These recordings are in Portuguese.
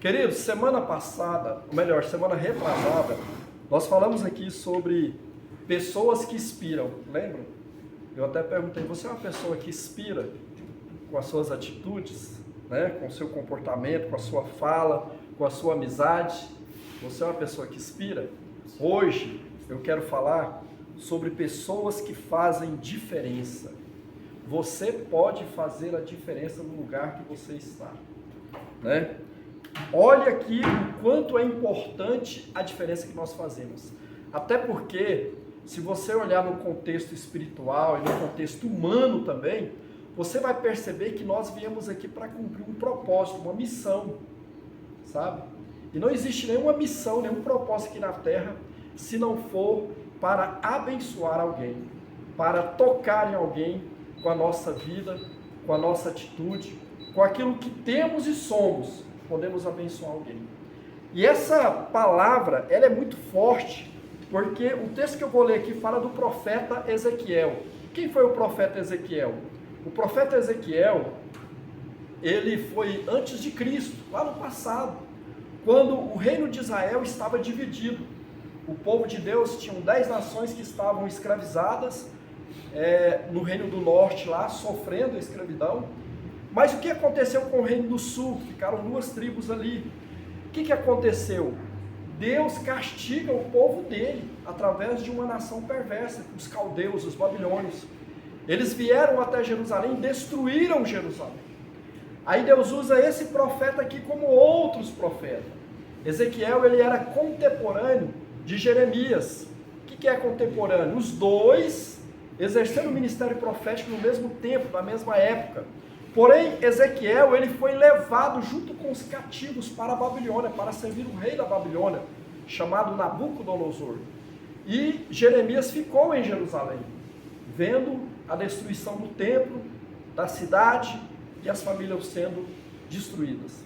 Queridos, semana passada, ou melhor, semana retrasada, nós falamos aqui sobre pessoas que inspiram, lembram? Eu até perguntei, você é uma pessoa que inspira com as suas atitudes, né? Com o seu comportamento, com a sua fala, com a sua amizade? Você é uma pessoa que inspira? Hoje eu quero falar sobre pessoas que fazem diferença. Você pode fazer a diferença no lugar que você está, né? Olha aqui o quanto é importante a diferença que nós fazemos. Até porque, se você olhar no contexto espiritual e no contexto humano também, você vai perceber que nós viemos aqui para cumprir um propósito, uma missão, sabe? E não existe nenhuma missão, nenhum propósito aqui na Terra, se não for para abençoar alguém, para tocar em alguém com a nossa vida, com a nossa atitude, com aquilo que temos e somos. Podemos abençoar alguém. E essa palavra, ela é muito forte, porque o texto que eu vou ler aqui fala do profeta Ezequiel. Quem foi o profeta Ezequiel? O profeta Ezequiel, ele foi antes de Cristo, lá no passado, quando o reino de Israel estava dividido. O povo de Deus tinha 10 nações que estavam escravizadas no reino do norte lá, sofrendo a escravidão. Mas o que aconteceu com o reino do sul? Ficaram 2 tribos ali. O que aconteceu? Deus castiga o povo dele através de uma nação perversa, os caldeus, os babilônios. Eles vieram até Jerusalém, destruíram Jerusalém. Aí Deus usa esse profeta aqui como outros profetas. Ezequiel, ele era contemporâneo de Jeremias. O que é contemporâneo? Os dois exercendo o ministério profético no mesmo tempo, na mesma época. Porém, Ezequiel, ele foi levado junto com os cativos para a Babilônia, para servir o rei da Babilônia, chamado Nabucodonosor. E Jeremias ficou em Jerusalém, vendo a destruição do templo, da cidade e as famílias sendo destruídas.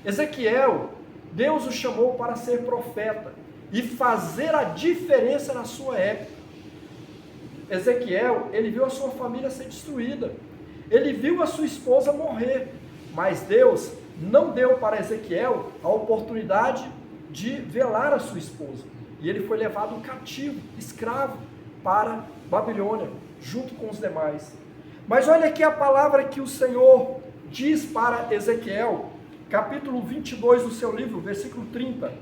Ezequiel, Deus o chamou para ser profeta e fazer a diferença na sua época. Ezequiel, ele viu a sua família ser destruída. Ele viu a sua esposa morrer, mas Deus não deu para Ezequiel a oportunidade de velar a sua esposa. E ele foi levado cativo, escravo, para Babilônia, junto com os demais. Mas olha aqui a palavra que o Senhor diz para Ezequiel, capítulo 22 do seu livro, versículo 30.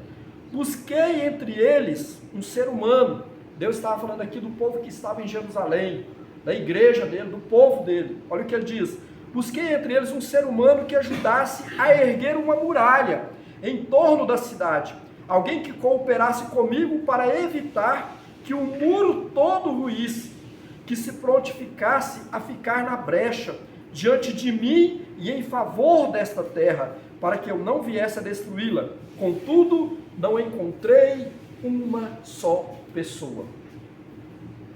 Busquei entre eles um ser humano. Deus estava falando aqui do povo que estava em Jerusalém, da igreja dele, do povo dele. Olha o que ele diz: busquei entre eles um ser humano que ajudasse a erguer uma muralha em torno da cidade, alguém que cooperasse comigo para evitar que o muro todo ruísse, que se prontificasse a ficar na brecha diante de mim e em favor desta terra, para que eu não viesse a destruí-la. Contudo, não encontrei uma só pessoa.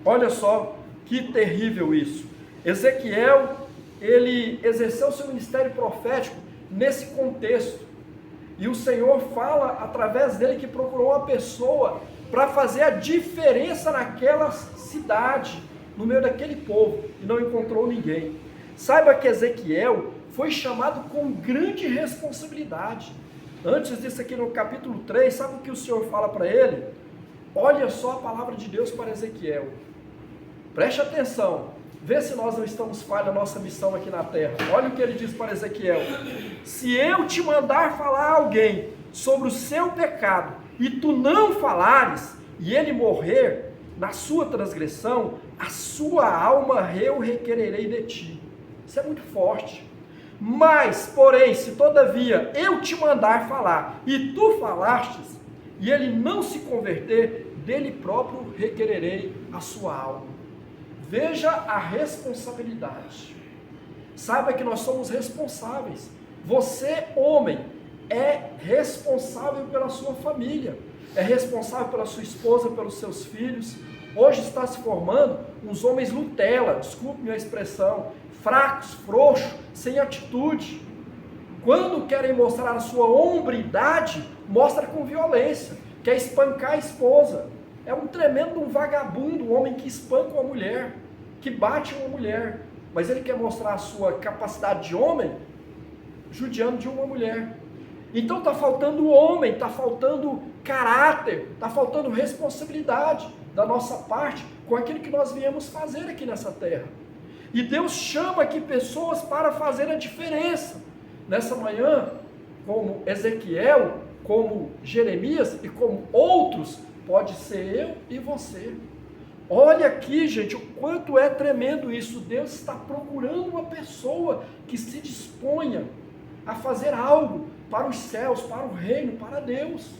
Olha só que terrível isso. Ezequiel, ele exerceu seu ministério profético nesse contexto. E o Senhor fala através dele que procurou uma pessoa para fazer a diferença naquela cidade, no meio daquele povo, e não encontrou ninguém. Saiba que Ezequiel foi chamado com grande responsabilidade. Antes disso aqui no capítulo 3, sabe o que o Senhor fala para ele? Olha só a palavra de Deus para Ezequiel. Preste atenção, vê se nós não estamos falhos na nossa missão aqui na terra. Olha o que ele diz para Ezequiel: se eu te mandar falar a alguém sobre o seu pecado, e tu não falares, e ele morrer na sua transgressão, a sua alma eu requererei de ti. Isso é muito forte. Mas, porém, se todavia eu te mandar falar, e tu falastes, e ele não se converter, dele próprio requererei a sua alma. Veja a responsabilidade. Saiba que nós somos responsáveis. Você, homem, é responsável pela sua família, é responsável pela sua esposa, pelos seus filhos. Hoje está se formando uns homens Nutella, desculpe minha expressão, fracos, frouxos, sem atitude. Quando querem mostrar a sua hombridade, mostra com violência, quer espancar a esposa. É um tremendo vagabundo, um homem que espanca uma mulher, que bate uma mulher, mas ele quer mostrar a sua capacidade de homem, judiando de uma mulher. Então está faltando homem, está faltando caráter, está faltando responsabilidade da nossa parte com aquilo que nós viemos fazer aqui nessa terra. E Deus chama aqui pessoas para fazer a diferença. Nessa manhã, como Ezequiel, como Jeremias e como outros, pode ser eu e você. Olha aqui, gente, o quanto é tremendo isso. Deus está procurando uma pessoa que se disponha a fazer algo para os céus, para o reino, para Deus.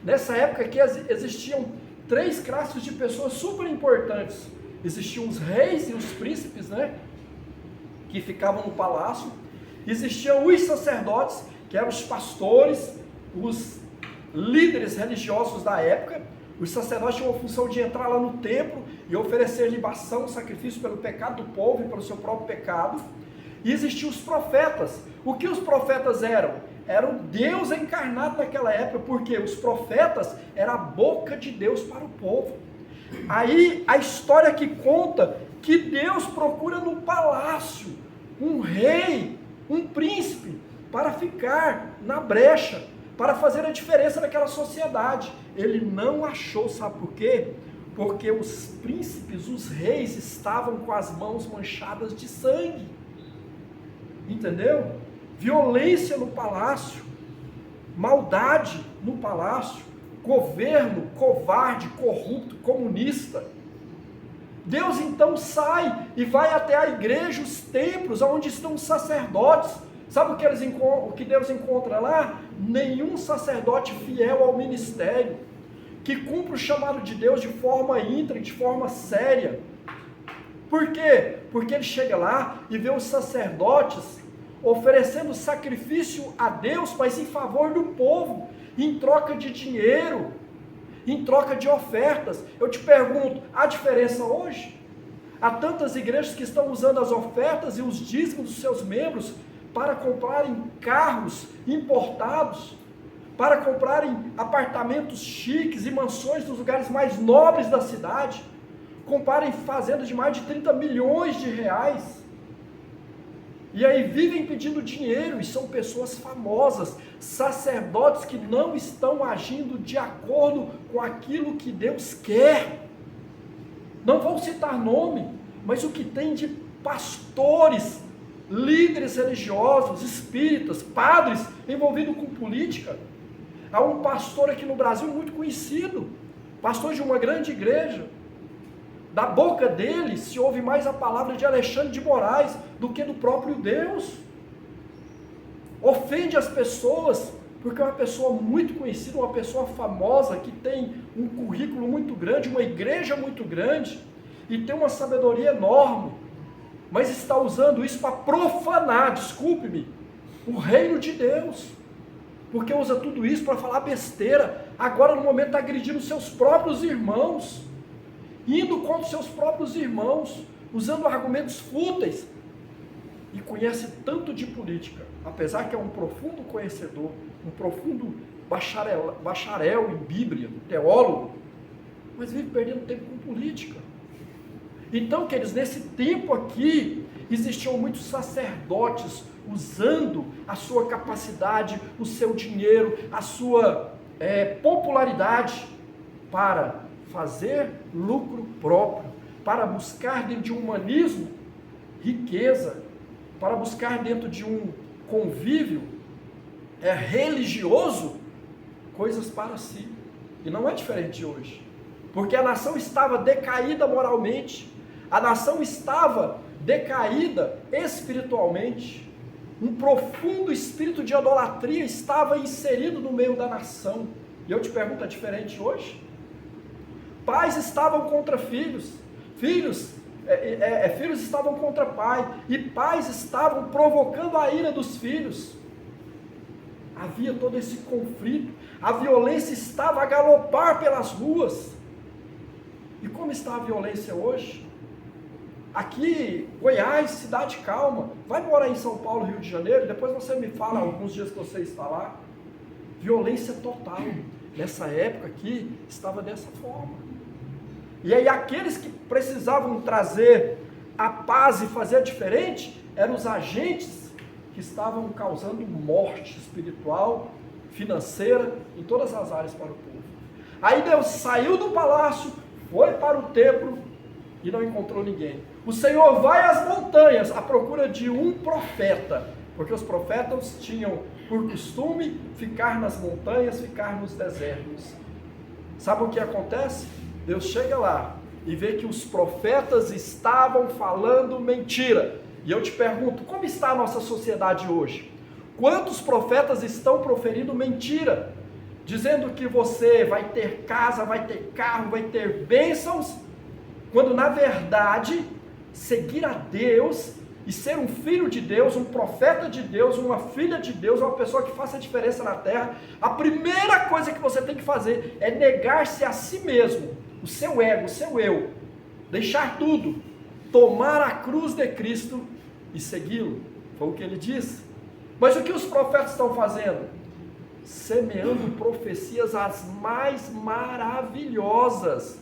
Nessa época aqui existiam 3 classes de pessoas super importantes. Existiam os reis e os príncipes, né, que ficavam no palácio. Existiam os sacerdotes, que eram os pastores, os líderes religiosos da época. Os sacerdotes tinham a função de entrar lá no templo e oferecer libação, sacrifício pelo pecado do povo e pelo seu próprio pecado. E existiam os profetas. O que os profetas eram? Eram Deus encarnado naquela época, porque os profetas eram a boca de Deus para o povo. Aí a história que conta que Deus procura no palácio um rei, um príncipe, para ficar na brecha, para fazer a diferença naquela sociedade. Ele não achou, sabe por quê? Porque os príncipes, os reis, estavam com as mãos manchadas de sangue. Entendeu? Violência no palácio, maldade no palácio, governo covarde, corrupto, comunista. Deus então sai e vai até a igreja, os templos, onde estão os sacerdotes. Sabe o que Deus encontra lá? Nenhum sacerdote fiel ao ministério, que cumpre o chamado de Deus de forma íntegra, de forma séria. Por quê? Porque ele chega lá e vê os sacerdotes oferecendo sacrifício a Deus, mas em favor do povo, em troca de dinheiro, em troca de ofertas. Eu te pergunto, há diferença hoje? Há tantas igrejas que estão usando as ofertas e os dízimos dos seus membros para comprarem carros importados, para comprarem apartamentos chiques e mansões nos lugares mais nobres da cidade, comprarem fazendas de mais de 30 milhões de reais, e aí vivem pedindo dinheiro, e são pessoas famosas, sacerdotes que não estão agindo de acordo com aquilo que Deus quer. Não vou citar nome, mas o que tem de pastores, líderes religiosos, espíritas, padres envolvidos com política. Há um pastor aqui no Brasil muito conhecido, pastor de uma grande igreja. Da boca dele se ouve mais a palavra de Alexandre de Moraes do que do próprio Deus. Ofende as pessoas, porque é uma pessoa muito conhecida, uma pessoa famosa, que tem um currículo muito grande, uma igreja muito grande, e tem uma sabedoria enorme, mas está usando isso para profanar, desculpe-me, o reino de Deus, porque usa tudo isso para falar besteira. Agora no momento está agredindo seus próprios irmãos, indo contra seus próprios irmãos, usando argumentos fúteis, e conhece tanto de política, apesar que é um profundo conhecedor, um profundo bacharel em Bíblia, teólogo, mas vive perdendo tempo com política. Então, queridos, nesse tempo aqui, existiam muitos sacerdotes usando a sua capacidade, o seu dinheiro, a sua popularidade para fazer lucro próprio, para buscar dentro de um humanismo riqueza, para buscar dentro de um convívio religioso coisas para si. E não é diferente hoje, porque a nação estava decaída moralmente, a nação estava decaída espiritualmente, um profundo espírito de idolatria estava inserido no meio da nação. E eu te pergunto, é diferente hoje? Pais estavam contra filhos, filhos estavam contra pai, e pais estavam provocando a ira dos filhos. Havia todo esse conflito, a violência estava a galopar pelas ruas. E como está a violência hoje? Aqui, Goiás, cidade calma. Vai morar em São Paulo, Rio de Janeiro, depois você me fala alguns dias que você está lá. Violência total. Nessa época aqui, estava dessa forma. E aí aqueles que precisavam trazer a paz e fazer diferente, eram os agentes que estavam causando morte espiritual financeira, em todas as áreas para o povo. Aí Deus saiu do palácio, foi para o templo e não encontrou ninguém. O Senhor vai às montanhas à procura de um profeta, porque os profetas tinham por costume ficar nas montanhas, ficar nos desertos. Sabe o que acontece? Deus chega lá e vê que os profetas estavam falando mentira. E eu te pergunto, como está a nossa sociedade hoje? Quantos profetas estão proferindo mentira? Dizendo que você vai ter casa, vai ter carro, vai ter bênçãos, quando na verdade, seguir a Deus e ser um filho de Deus, um profeta de Deus, uma filha de Deus, uma pessoa que faça a diferença na terra, a primeira coisa que você tem que fazer é negar-se a si mesmo, o seu ego, o seu eu, deixar tudo, tomar a cruz de Cristo e segui-lo. Foi o que ele disse. Mas o que os profetas estão fazendo? Semeando profecias as mais maravilhosas.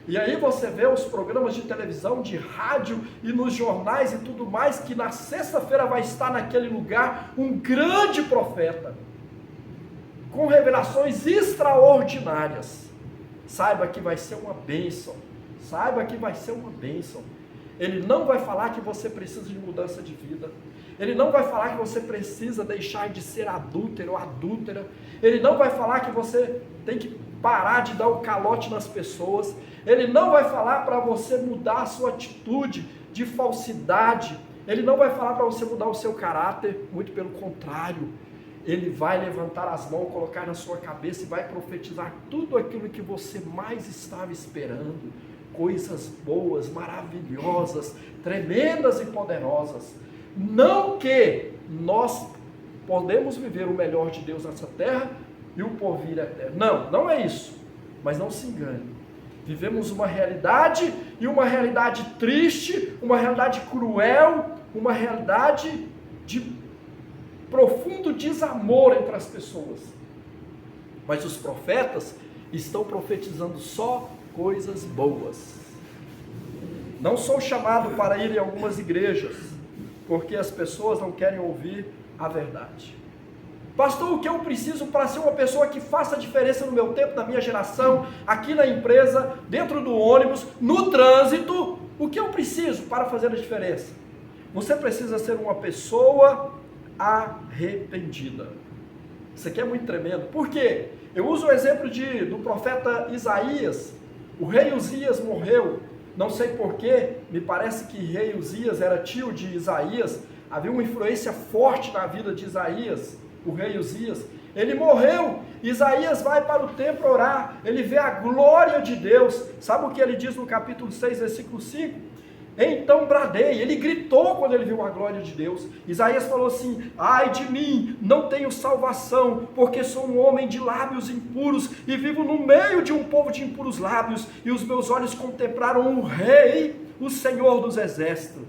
E aí você vê os programas de televisão, de rádio e nos jornais e tudo mais, que na sexta-feira vai estar naquele lugar um grande profeta, com revelações extraordinárias. Saiba que vai ser uma bênção. Saiba que vai ser uma bênção. Ele não vai falar que você precisa de mudança de vida. Ele não vai falar que você precisa deixar de ser adúltero ou adúltera. Ele não vai falar que você tem que parar de dar o calote nas pessoas. Ele não vai falar para você mudar a sua atitude de falsidade. Ele não vai falar para você mudar o seu caráter. Muito pelo contrário. Ele vai levantar as mãos, colocar na sua cabeça e vai profetizar tudo aquilo que você mais estava esperando. Coisas boas, maravilhosas, tremendas e poderosas. Não que nós podemos viver o melhor de Deus nessa terra e o porvir eterno. Não, não é isso. Mas não se engane. Vivemos uma realidade e uma realidade triste, uma realidade cruel, uma realidade de profundo desamor entre as pessoas. Mas os profetas estão profetizando só coisas boas. Não sou chamado para ir em algumas igrejas, porque as pessoas não querem ouvir a verdade. Pastor, o que eu preciso para ser uma pessoa que faça a diferença no meu tempo, na minha geração, aqui na empresa, dentro do ônibus, no trânsito? O que eu preciso para fazer a diferença? Você precisa ser uma pessoa arrependida. Isso aqui é muito tremendo. Por quê? Eu uso o exemplo do profeta Isaías. O rei Uzias morreu. Não sei porquê, me parece que rei Uzias era tio de Isaías. Havia uma influência forte na vida de Isaías, o rei Uzias. Ele morreu. Isaías vai para o templo orar. Ele vê a glória de Deus. Sabe o que ele diz no capítulo 6, versículo 5? Então bradei, ele gritou quando ele viu a glória de Deus. Isaías falou assim: ai de mim, não tenho salvação, porque sou um homem de lábios impuros e vivo no meio de um povo de impuros lábios, e os meus olhos contemplaram o rei, o Senhor dos exércitos.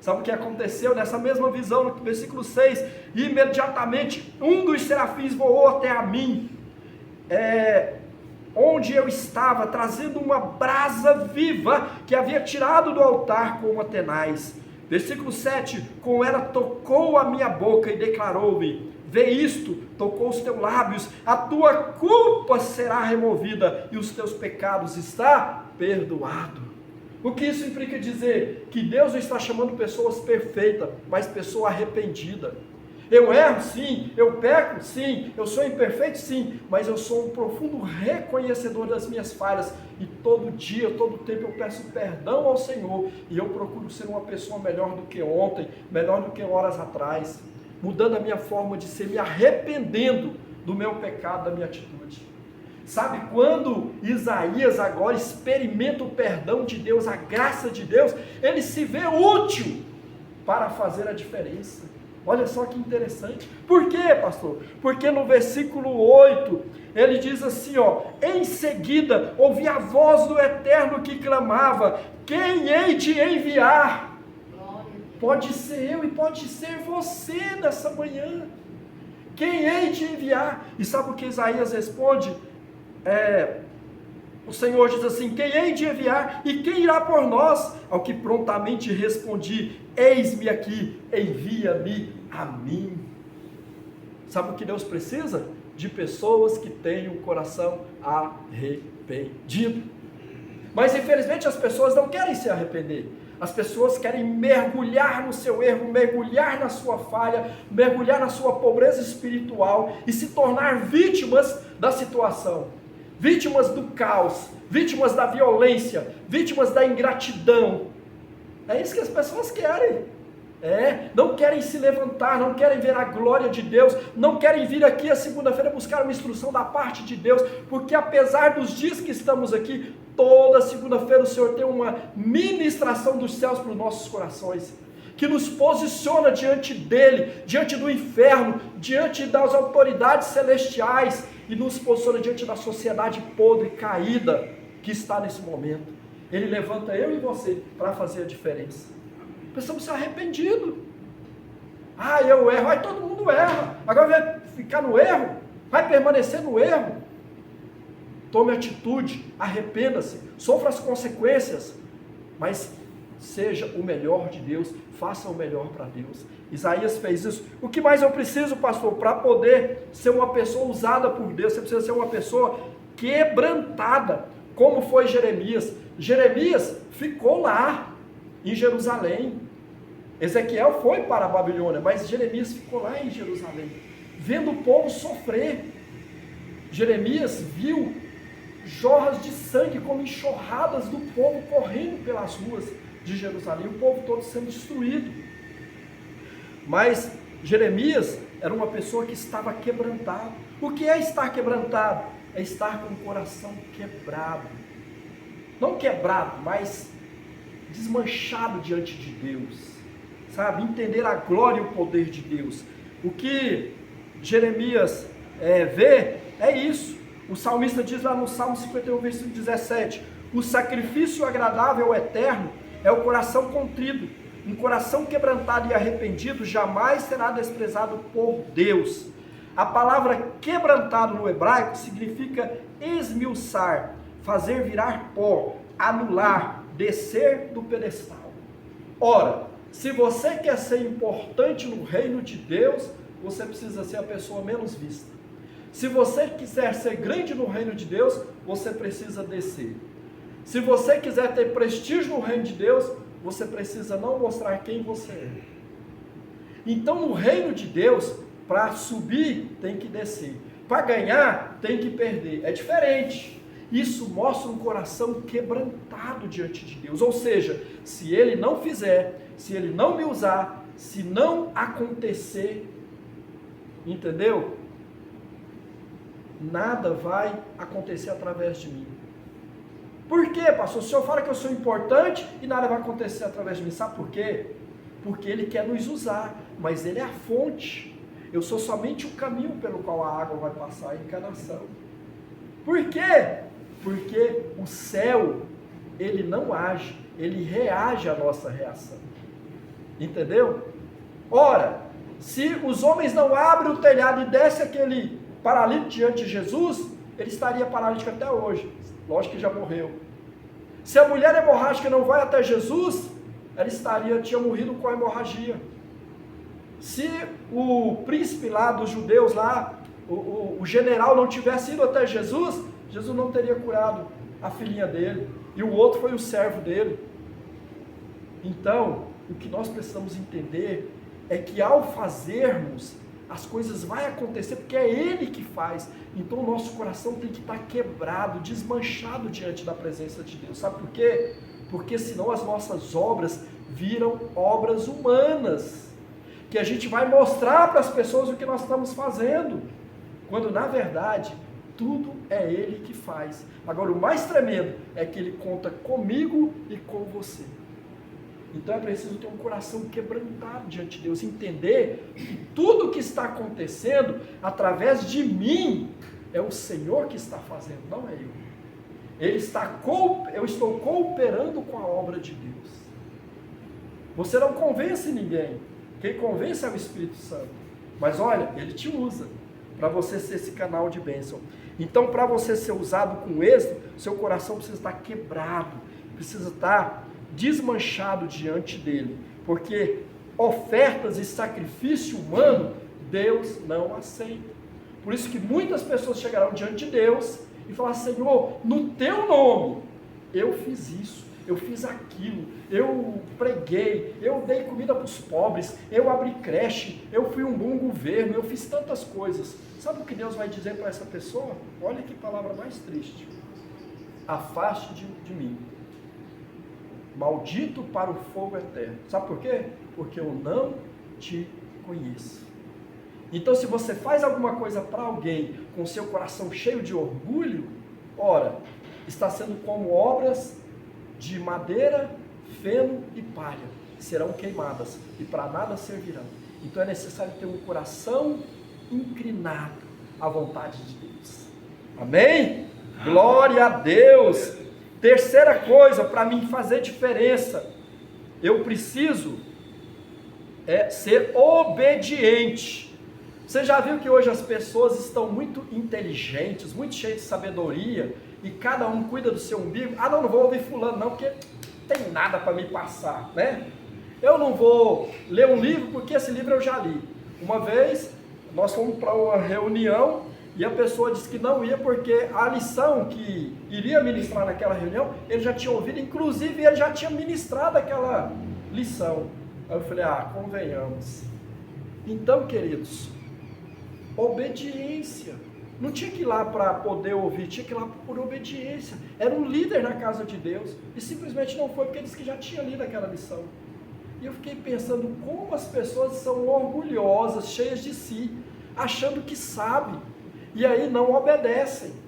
Sabe o que aconteceu nessa mesma visão, no versículo 6? Imediatamente um dos serafins voou até a mim, onde eu estava, trazendo uma brasa viva que havia tirado do altar com uma tenaz. Versículo 7, com ela tocou a minha boca e declarou-me: vê isto, tocou os teus lábios, a tua culpa será removida e os teus pecados está perdoado. O que isso implica dizer? Que Deus não está chamando pessoas perfeitas, mas pessoa arrependida. Eu erro, sim, eu peco, sim, eu sou imperfeito, sim, mas eu sou um profundo reconhecedor das minhas falhas, e todo dia, todo tempo eu peço perdão ao Senhor, e eu procuro ser uma pessoa melhor do que ontem, melhor do que horas atrás, mudando a minha forma de ser, me arrependendo do meu pecado, da minha atitude. Sabe, quando Isaías agora experimenta o perdão de Deus, a graça de Deus, ele se vê útil para fazer a diferença. Olha só que interessante. Por quê, pastor? Porque no versículo 8, ele diz assim, em seguida, ouvi a voz do Eterno que clamava: quem hei de enviar? Pode ser eu e pode ser você nessa manhã. Quem hei de enviar? E sabe o que Isaías responde? O Senhor diz assim: quem hei de enviar e quem irá por nós? Ao que prontamente respondi: eis-me aqui, envia-me a mim. Sabe o que Deus precisa? de pessoas que têm o coração arrependido. Mas infelizmente as pessoas não querem se arrepender. As pessoas querem mergulhar no seu erro, mergulhar na sua falha, mergulhar na sua pobreza espiritual e se tornar vítimas da situação, vítimas do caos, vítimas da violência, vítimas da ingratidão. É isso que as pessoas querem. Não querem se levantar, não querem ver a glória de Deus, não querem vir aqui a segunda-feira buscar uma instrução da parte de Deus, porque apesar dos dias que estamos aqui, toda segunda-feira o Senhor tem uma ministração dos céus para os nossos corações, que nos posiciona diante dEle, diante do inferno, diante das autoridades celestiais, e nos posiciona diante da sociedade podre, caída, que está nesse momento. Ele levanta eu e você para fazer a diferença. Precisamos ser arrependidos. Eu erro. Todo mundo erra. Agora vai ficar no erro? Vai permanecer no erro? Tome atitude, arrependa-se, sofra as consequências, mas seja o melhor de Deus, faça o melhor para Deus. Isaías fez isso. O que mais eu preciso, pastor, para poder ser uma pessoa usada por Deus? Você precisa ser uma pessoa quebrantada, como foi Jeremias. Jeremias ficou lá em Jerusalém. Ezequiel foi para a Babilônia, mas Jeremias ficou lá em Jerusalém, vendo o povo sofrer. Jeremias viu jorras de sangue como enxurradas do povo correndo pelas ruas de Jerusalém, o povo todo sendo destruído. Mas Jeremias era uma pessoa que estava quebrantado. O que é estar quebrantado? É estar com o coração quebrado. Não quebrado, mas desmanchado diante de Deus. Sabe? Entender a glória e o poder de Deus. O que Jeremias vê é isso. O salmista diz lá no Salmo 51, versículo 17: o sacrifício agradável ao eterno é o coração contrito. Um coração quebrantado e arrependido jamais será desprezado por Deus. A palavra quebrantado no hebraico significa esmiuçar, fazer virar pó, anular, descer do pedestal. Ora, se você quer ser importante no reino de Deus, você precisa ser a pessoa menos vista. Se você quiser ser grande no reino de Deus, você precisa descer. Se você quiser ter prestígio no reino de Deus, você precisa não mostrar quem você é. Então, no reino de Deus, para subir, tem que descer. Para ganhar, tem que perder. É diferente. Isso mostra um coração quebrantado diante de Deus. Ou seja, se Ele não fizer, se Ele não me usar, se não acontecer, entendeu? Nada vai acontecer através de mim. Por quê, pastor? O senhor fala que eu sou importante e nada vai acontecer através de mim. Sabe por quê? Porque Ele quer nos usar, mas Ele é a fonte. Eu sou somente o caminho pelo qual a água vai passar, a encanação. Por quê? Porque o céu, ele não age, ele reage à nossa reação. Entendeu? Ora, se os homens não abrem o telhado e desce aquele paralítico diante de Jesus, ele estaria paralítico até hoje. Lógico que já morreu. Se a mulher hemorrágica não vai até Jesus, ela tinha morrido com a hemorragia. Se o príncipe lá dos judeus lá, o general não tivesse ido até Jesus, Jesus não teria curado a filhinha dele, e o outro foi o servo dele. Então, o que nós precisamos entender é que ao fazermos, as coisas vão acontecer, porque é Ele que faz. Então o nosso coração tem que estar quebrado, desmanchado diante da presença de Deus. Sabe por quê? Porque senão as nossas obras viram obras humanas, que a gente vai mostrar para as pessoas o que nós estamos fazendo, quando na verdade tudo é Ele que faz. Agora o mais tremendo é que Ele conta comigo e com você. Então é preciso ter um coração quebrantado diante de Deus, entender que tudo que está acontecendo através de mim é o Senhor que está fazendo, não é eu. Eu estou cooperando com a obra de Deus. Você não convence ninguém, quem convence é o Espírito Santo. Mas olha, Ele te usa para você ser esse canal de bênção. Então, para você ser usado com êxito, seu coração precisa estar quebrado, precisa estar desmanchado diante dele, porque ofertas e sacrifício humano Deus não aceita, Por isso que muitas pessoas chegarão diante de Deus e falar: Senhor, no teu nome, eu fiz isso, eu fiz aquilo, eu preguei, eu dei comida para os pobres, eu abri creche, eu fui um bom governo, eu fiz tantas coisas. Sabe o que Deus vai dizer para essa pessoa? Olha que palavra mais triste: afaste de mim, maldito para o fogo eterno. Sabe por quê? Porque eu não te conheço. Então, se você faz alguma coisa para alguém com seu coração cheio de orgulho, ora, está sendo como obras de madeira, feno e palha, serão queimadas e para nada servirão. Então é necessário ter um coração inclinado à vontade de Deus. Amém? Glória a Deus. Terceira coisa, para mim fazer diferença, eu preciso ser obediente. Você já viu que hoje as pessoas estão muito inteligentes, muito cheias de sabedoria, e cada um cuida do seu umbigo? Ah, não vou ouvir fulano não, porque tem nada para me passar, né? Eu não vou ler um livro, porque esse livro eu já li. Uma vez, nós fomos para uma reunião, e a pessoa disse que não ia, porque a lição que iria ministrar naquela reunião, ele já tinha ouvido, inclusive ele já tinha ministrado aquela lição. Aí eu falei: convenhamos. Então, queridos, obediência. Não tinha que ir lá para poder ouvir, tinha que ir lá por obediência. Era um líder na casa de Deus, e simplesmente não foi, porque ele disse que já tinha lido aquela lição. E eu fiquei pensando como as pessoas são orgulhosas, cheias de si, achando que sabem, e aí não obedecem.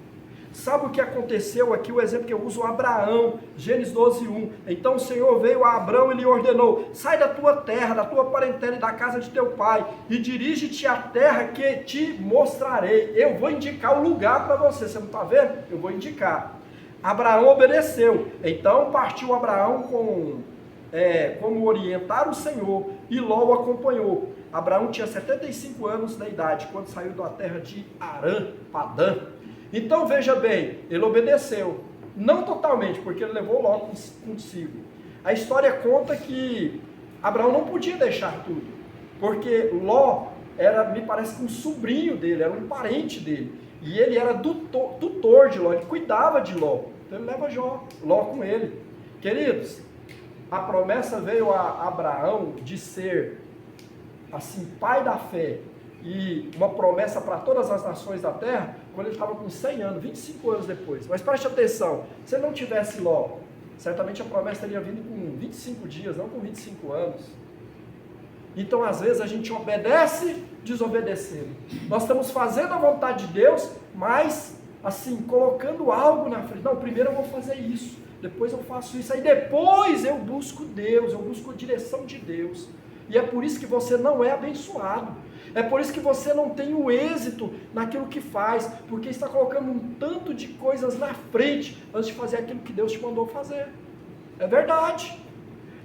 Sabe o que aconteceu aqui? O exemplo que eu uso, Abraão, Gênesis 12:1. Então o Senhor veio a Abraão e lhe ordenou: sai da tua terra, da tua parentela e da casa de teu pai, e dirige-te à terra que te mostrarei. Eu vou indicar o lugar para você. Você não está vendo? Eu vou indicar. Abraão obedeceu. Então partiu Abraão como orientar o Senhor, e Ló o acompanhou. Abraão tinha 75 anos de idade quando saiu da terra de Arã, Padã. Então veja bem, ele obedeceu, não totalmente, porque ele levou Ló consigo. A história conta que Abraão não podia deixar tudo, porque Ló era, me parece que um sobrinho dele, era um parente dele, e ele era tutor de Ló, ele cuidava de Ló, então ele leva Ló com ele. Queridos, a promessa veio a Abraão de ser, assim, pai da fé, e uma promessa para todas as nações da terra, quando ele estava com 100 anos, 25 anos depois. Mas preste atenção, se ele não tivesse Ló, certamente a promessa teria vindo com 25 dias, não com 25 anos. Então às vezes a gente obedece desobedecendo. Nós estamos fazendo a vontade de Deus, mas assim, colocando algo na frente. Não, primeiro eu vou fazer isso, depois eu faço isso, aí depois eu busco Deus, eu busco a direção de Deus. E é por isso que você não é abençoado. É por isso que você não tem o êxito naquilo que faz, porque está colocando um tanto de coisas na frente antes de fazer aquilo que Deus te mandou fazer. É verdade.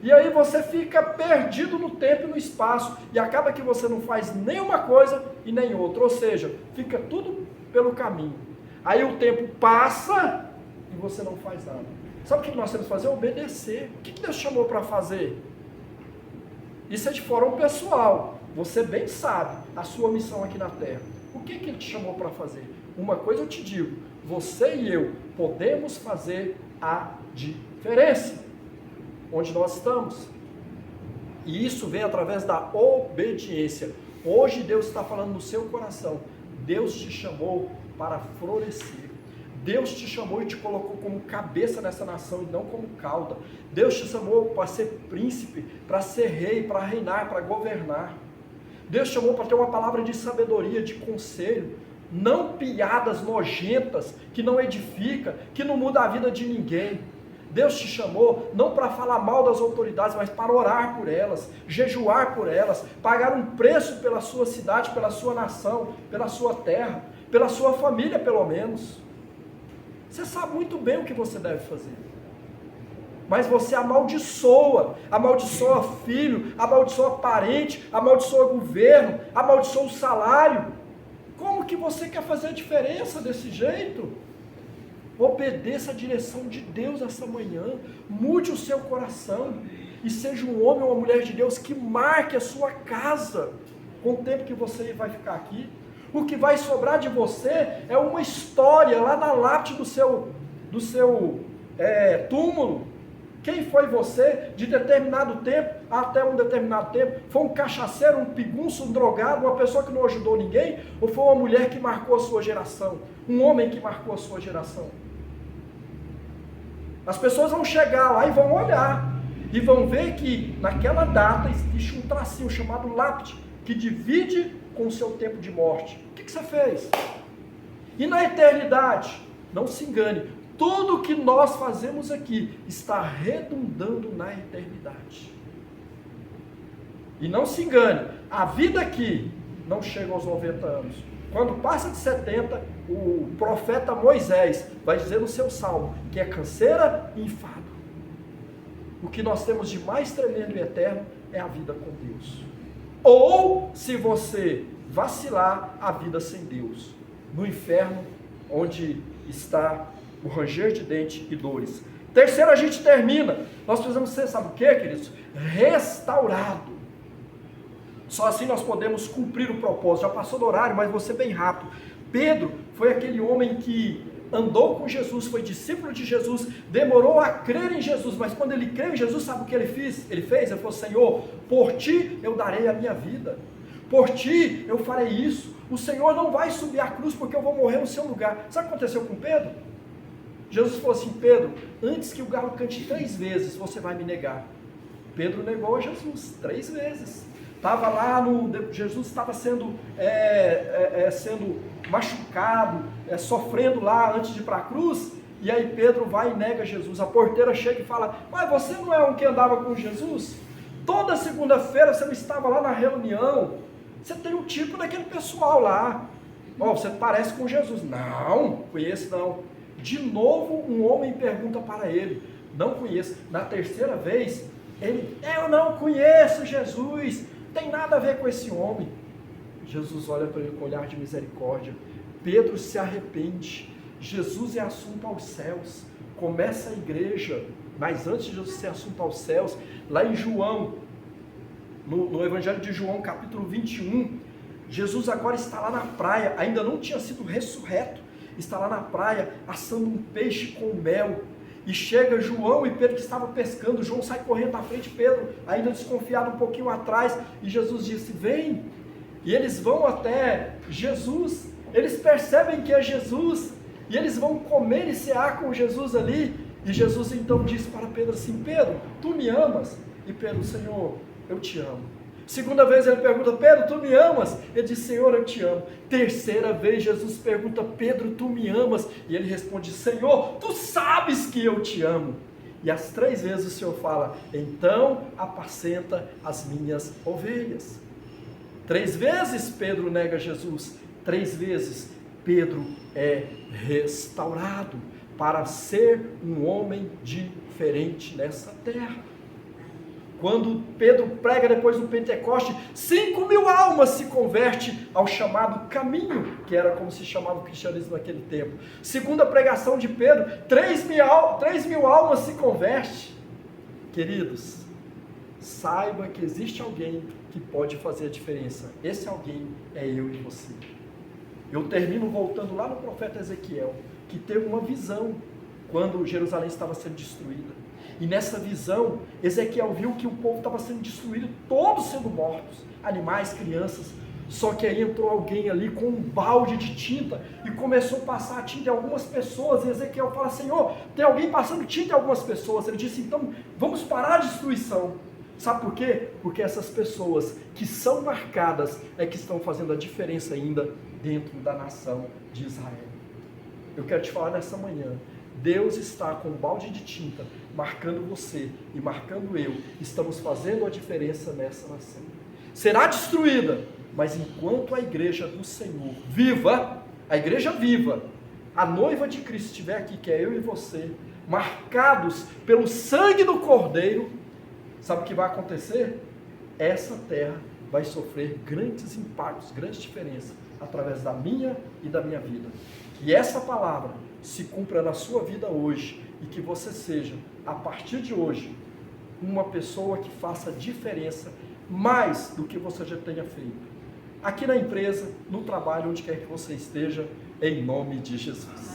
E aí você fica perdido no tempo e no espaço, e acaba que você não faz nenhuma coisa e nem outra, ou seja, fica tudo pelo caminho. Aí o tempo passa e você não faz nada. Sabe o que nós temos que fazer? Obedecer. O que Deus chamou para fazer? Isso é de forma pessoal. Você bem sabe a sua missão aqui na terra. O que Ele te chamou para fazer? Uma coisa eu te digo: você e eu podemos fazer a diferença onde nós estamos. E isso vem através da obediência. Hoje Deus está falando no seu coração. Deus te chamou para florescer. Deus te chamou e te colocou como cabeça nessa nação e não como cauda. Deus te chamou para ser príncipe, para ser rei, para reinar, para governar. Deus te chamou para ter uma palavra de sabedoria, de conselho, não piadas nojentas, que não edifica, que não muda a vida de ninguém. Deus te chamou não para falar mal das autoridades, mas para orar por elas, jejuar por elas, pagar um preço pela sua cidade, pela sua nação, pela sua terra, pela sua família pelo menos. Você sabe muito bem o que você deve fazer. Mas você amaldiçoa filho, amaldiçoa parente, amaldiçoa governo, amaldiçoa o salário. Como que você quer fazer a diferença desse jeito? Obedeça a direção de Deus essa manhã, mude o seu coração, e seja um homem ou uma mulher de Deus que marque a sua casa, com o tempo que você vai ficar aqui, O que vai sobrar de você é uma história lá na lápide do seu túmulo. Quem foi você de determinado tempo até um determinado tempo? Foi um cachaceiro, um pigunço, um drogado, uma pessoa que não ajudou ninguém? Ou foi uma mulher que marcou a sua geração? Um homem que marcou a sua geração? As pessoas vão chegar lá e vão olhar. E vão ver que naquela data existe um tracinho chamado lápide, que divide com o seu tempo de morte. O que você fez? E na eternidade, não se engane, tudo que nós fazemos aqui está redundando na eternidade. E não se engane, a vida aqui não chega aos 90 anos. Quando passa de 70, o profeta Moisés vai dizer no seu salmo que é canseira e enfado. O que nós temos de mais tremendo e eterno é a vida com Deus. Ou, se você vacilar, a vida sem Deus. No inferno, onde está o ranger de dente e dores. Terceiro, a gente termina. Nós precisamos ser, sabe o que, queridos? Restaurado. Só assim nós podemos cumprir o propósito. Já passou do horário, mas vou ser bem rápido. Pedro foi aquele homem que andou com Jesus, foi discípulo de Jesus, demorou a crer em Jesus, mas quando ele creu em Jesus, sabe o que ele fez? Ele falou: Senhor, por ti eu darei a minha vida, por ti eu farei isso, o Senhor não vai subir a cruz porque eu vou morrer no seu lugar. Sabe o que aconteceu com Pedro? Jesus falou assim: Pedro, antes que o galo cante 3 vezes, você vai me negar. Pedro negou a Jesus 3 vezes. Estava lá, Jesus estava sendo machucado, sofrendo lá antes de ir para a cruz, e aí Pedro vai e nega Jesus. A porteira chega e fala: mas você não é um que andava com Jesus? Toda segunda-feira você não estava lá na reunião, você tem um tipo daquele pessoal lá, você parece com Jesus. Não, conheço não. De novo um homem pergunta para ele: não conheço. Na terceira vez, ele: eu não conheço Jesus, tem nada a ver com esse homem. Jesus olha para ele com um olhar de misericórdia. Pedro se arrepende. Jesus é assunto aos céus. Começa a igreja. Mas antes de Jesus ser assunto aos céus, lá em João, no Evangelho de João, capítulo 21, Jesus agora está lá na praia, ainda não tinha sido ressurreto, está lá na praia assando um peixe com mel. E chega João e Pedro que estava pescando. João sai correndo na frente, Pedro ainda desconfiado um pouquinho atrás, e Jesus disse: vem. E eles vão até Jesus, eles percebem que é Jesus, e eles vão comer e cear com Jesus ali. E Jesus então disse para Pedro assim: Pedro, tu me amas? E Pedro: Senhor, eu te amo. Segunda vez ele pergunta: Pedro, tu me amas? Ele diz: Senhor, eu te amo. Terceira vez Jesus pergunta: Pedro, tu me amas? E ele responde: Senhor, tu sabes que eu te amo. E as 3 vezes o Senhor fala: então apacenta as minhas ovelhas. 3 vezes Pedro nega Jesus. 3 vezes Pedro é restaurado para ser um homem diferente nessa terra. Quando Pedro prega depois do Pentecoste, 5.000 almas se convertem ao chamado caminho, que era como se chamava o cristianismo naquele tempo. Segunda pregação de Pedro, 3.000 almas se convertem. Queridos, saiba que existe alguém que pode fazer a diferença. Esse alguém é eu e você. Eu termino voltando lá no profeta Ezequiel, que teve uma visão quando Jerusalém estava sendo destruída. E nessa visão, Ezequiel viu que o povo estava sendo destruído, todos sendo mortos, animais, crianças. Só que aí entrou alguém ali com um balde de tinta e começou a passar a tinta em algumas pessoas. E Ezequiel fala: Senhor, tem alguém passando tinta em algumas pessoas. Ele disse: então vamos parar a destruição. Sabe por quê? Porque essas pessoas que são marcadas é que estão fazendo a diferença ainda dentro da nação de Israel. Eu quero te falar nessa manhã: Deus está com um balde de tinta marcando você e marcando eu. Estamos fazendo a diferença nessa nação. Será destruída, mas enquanto a igreja do Senhor viva, a igreja viva, a noiva de Cristo estiver aqui, que é eu e você, marcados pelo sangue do Cordeiro, sabe o que vai acontecer? Essa terra vai sofrer grandes impactos, grandes diferenças, através da minha e da minha vida. Que essa palavra se cumpra na sua vida hoje, e que você seja, a partir de hoje, uma pessoa que faça diferença mais do que você já tenha feito. aqui na empresa, no trabalho, onde quer que você esteja, em nome de Jesus.